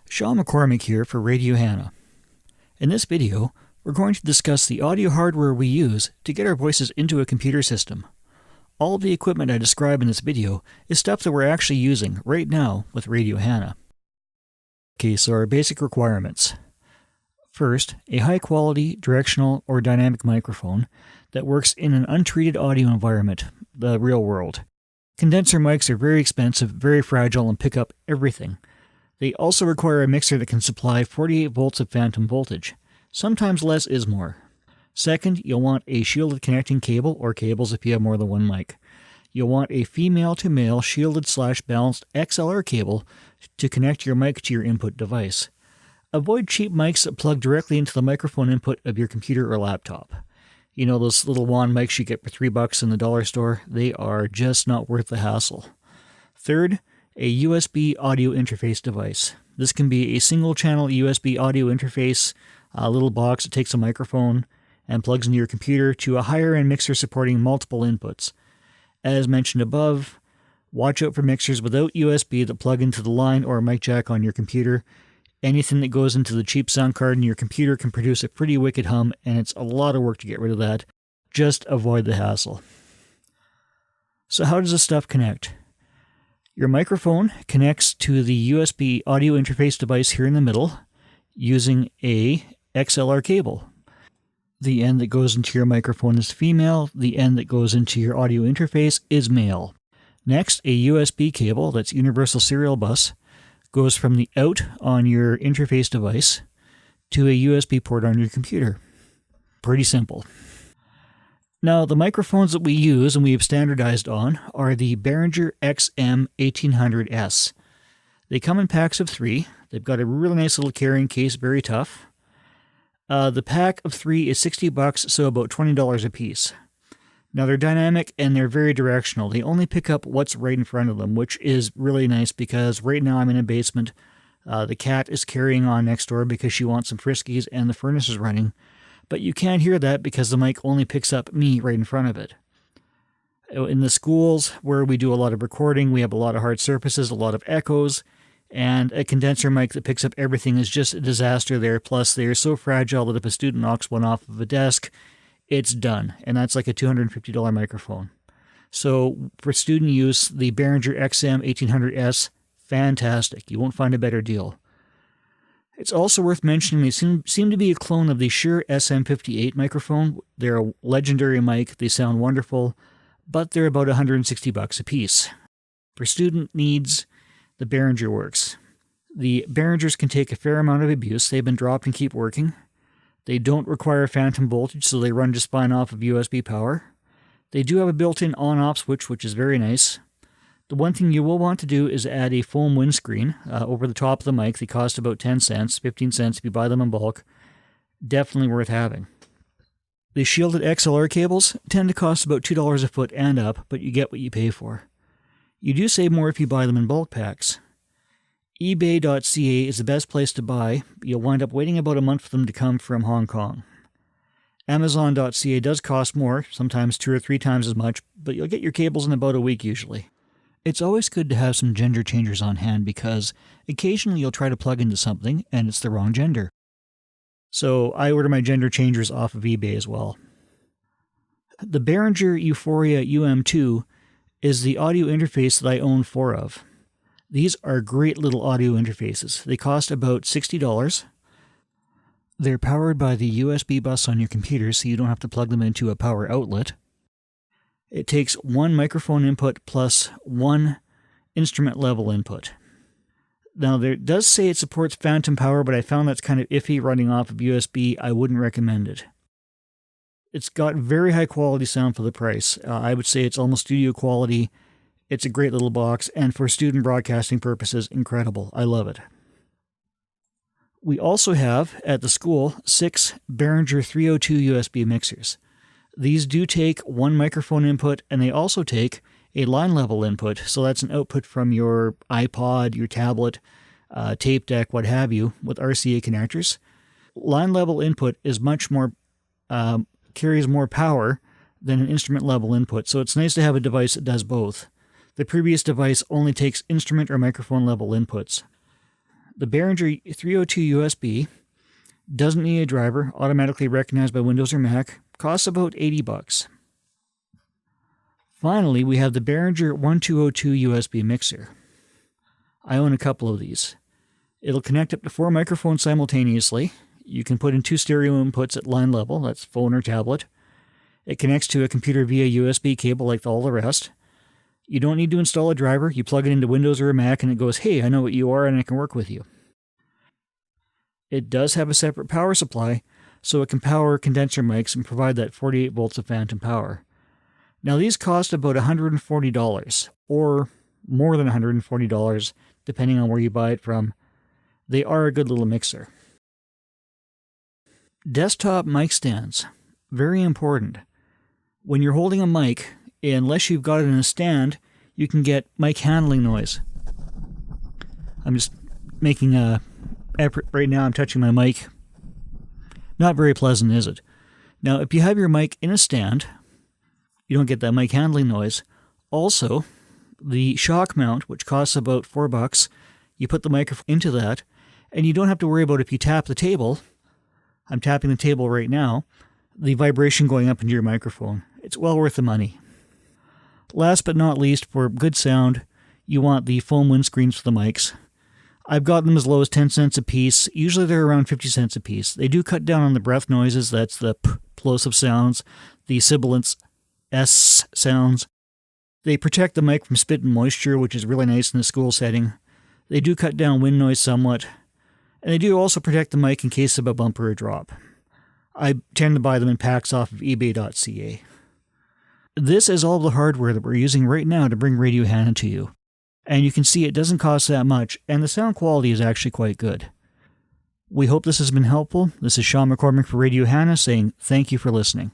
Sean McCormick here for Radio Hannah. In this video, we're going to discuss the audio hardware we use to get our voices into a computer system. All of the equipment I describe in this video is stuff that we're actually using right now with Radio Hannah. Okay, so our basic requirements. First, a high-quality directional or dynamic microphone that works in an untreated audio environment, the real world. Condenser mics are very expensive, very fragile, and pick up everything. They also require a mixer that can supply 48 volts of phantom voltage. Sometimes less is more. Second, you'll want a shielded connecting cable or cables if you have more than one mic. You'll want a female-to-male shielded/balanced XLR cable to connect your mic to your input device. Avoid cheap mics that plug directly into the microphone input of your computer or laptop. You know those little wand mics you get for $3 in the dollar store? They are just not worth the hassle. Third, a USB audio interface device. This can be a single-channel USB audio interface, a little box that takes a microphone and plugs into your computer to a higher-end mixer supporting multiple inputs. As mentioned above, watch out for mixers without USB that plug into the line or a mic jack on your computer. Anything that goes into the cheap sound card in your computer can produce a pretty wicked hum, and it's a lot of work to get rid of that. Just avoid the hassle. So how does this stuff connect? Your microphone connects to the USB audio interface device here in the middle using a XLR cable. The end that goes into your microphone is female, the end that goes into your audio interface is male. Next, a USB cable, that's universal serial bus, goes from the out on your interface device to a USB port on your computer. Pretty simple. Now, the microphones that we use and we have standardized on are the Behringer XM1800s. They come in packs of 3. They've got a really nice little carrying case, very tough. The pack of 3 is $60, so about $20 a piece. Now, they're dynamic and they're very directional. They only pick up what's right in front of them, which is really nice because right now I'm in a basement. The cat is carrying on next door because she wants some Friskies and the furnace is running. But you can't hear that because the mic only picks up me right in front of it. In the schools where we do a lot of recording, we have a lot of hard surfaces, a lot of echoes, and a condenser mic that picks up everything is just a disaster there. Plus, they are so fragile that if a student knocks one off of a desk, it's done. And that's like a $250 microphone. So for student use, the Behringer XM1800s, fantastic. You won't find a better deal. It's also worth mentioning they seem to be a clone of the Shure SM58 microphone. They're a legendary mic, they sound wonderful, but they're about $160 a piece. For student needs, the Behringer works. The Behringers can take a fair amount of abuse. They've been dropped and keep working. They don't require phantom voltage, so they run just fine off of USB power. They do have a built-in on-off switch, which is very nice. The one thing you will want to do is add a foam windscreen over the top of the mic. They cost about 10 cents, 15 cents if you buy them in bulk. Definitely worth having. The shielded XLR cables tend to cost about $2 a foot and up, but you get what you pay for. You do save more if you buy them in bulk packs. eBay.ca is the best place to buy. You'll wind up waiting about a month for them to come from Hong Kong. Amazon.ca does cost more, sometimes 2 or 3 times as much, but you'll get your cables in about a week usually. It's always good to have some gender changers on hand because occasionally you'll try to plug into something and it's the wrong gender. So I order my gender changers off of eBay as well. The Behringer Euphoria UM2 is the audio interface that I own 4 of. These are great little audio interfaces. They cost about $60. They're powered by the USB bus on your computer so you don't have to plug them into a power outlet. It takes 1 microphone input plus 1 instrument level input. Now, there does say it supports phantom power, but I found that's kind of iffy running off of USB. I wouldn't recommend it. It's got very high quality sound for the price. I would say it's almost studio quality. It's a great little box, and for student broadcasting purposes, incredible. I love it. We also have, at the school, 6 Behringer 302 USB mixers. These do take 1 microphone input, and they also take a line level input. So that's an output from your iPod, your tablet, tape deck, what have you, with RCA connectors. Line level input is much more, carries more power than an instrument level input. So it's nice to have a device that does both. The previous device only takes instrument or microphone level inputs. The Behringer 302 USB doesn't need a driver, automatically recognized by Windows or Mac, costs about $80. Finally, we have the Behringer 1202 USB mixer. I own a couple of these. It'll connect up to 4 microphones simultaneously. You can put in 2 stereo inputs at line level, that's phone or tablet. It connects to a computer via USB cable like all the rest. You don't need to install a driver. You plug it into Windows or a Mac and it goes, hey, I know what you are and I can work with you. It does have a separate power supply, so it can power condenser mics and provide that 48 volts of phantom power. Now these cost about $140, or more than $140, depending on where you buy it from. They are a good little mixer. Desktop mic stands. Very important. When you're holding a mic, unless you've got it in a stand, you can get mic handling noise. I'm just making a effort right now. I'm touching my mic. Not very pleasant, is it? Now, if you have your mic in a stand, you don't get that mic handling noise. Also, the shock mount, which costs about $4, you put the microphone into that, and you don't have to worry about if you tap the table. I'm tapping the table right now, the vibration going up into your microphone. It's well worth the money. Last but not least, for good sound, you want the foam windscreens for the mics. I've got them as low as 10 cents a piece. Usually they're around 50 cents a piece. They do cut down on the breath noises. That's the plosive sounds, the sibilance S sounds. They protect the mic from spit and moisture, which is really nice in a school setting. They do cut down wind noise somewhat. And they do also protect the mic in case of a bump or a drop. I tend to buy them in packs off of ebay.ca. This is all the hardware that we're using right now to bring Radio Hannah to you. And you can see it doesn't cost that much, and the sound quality is actually quite good. We hope this has been helpful. This is Sean McCormick for Radio Hannah saying thank you for listening.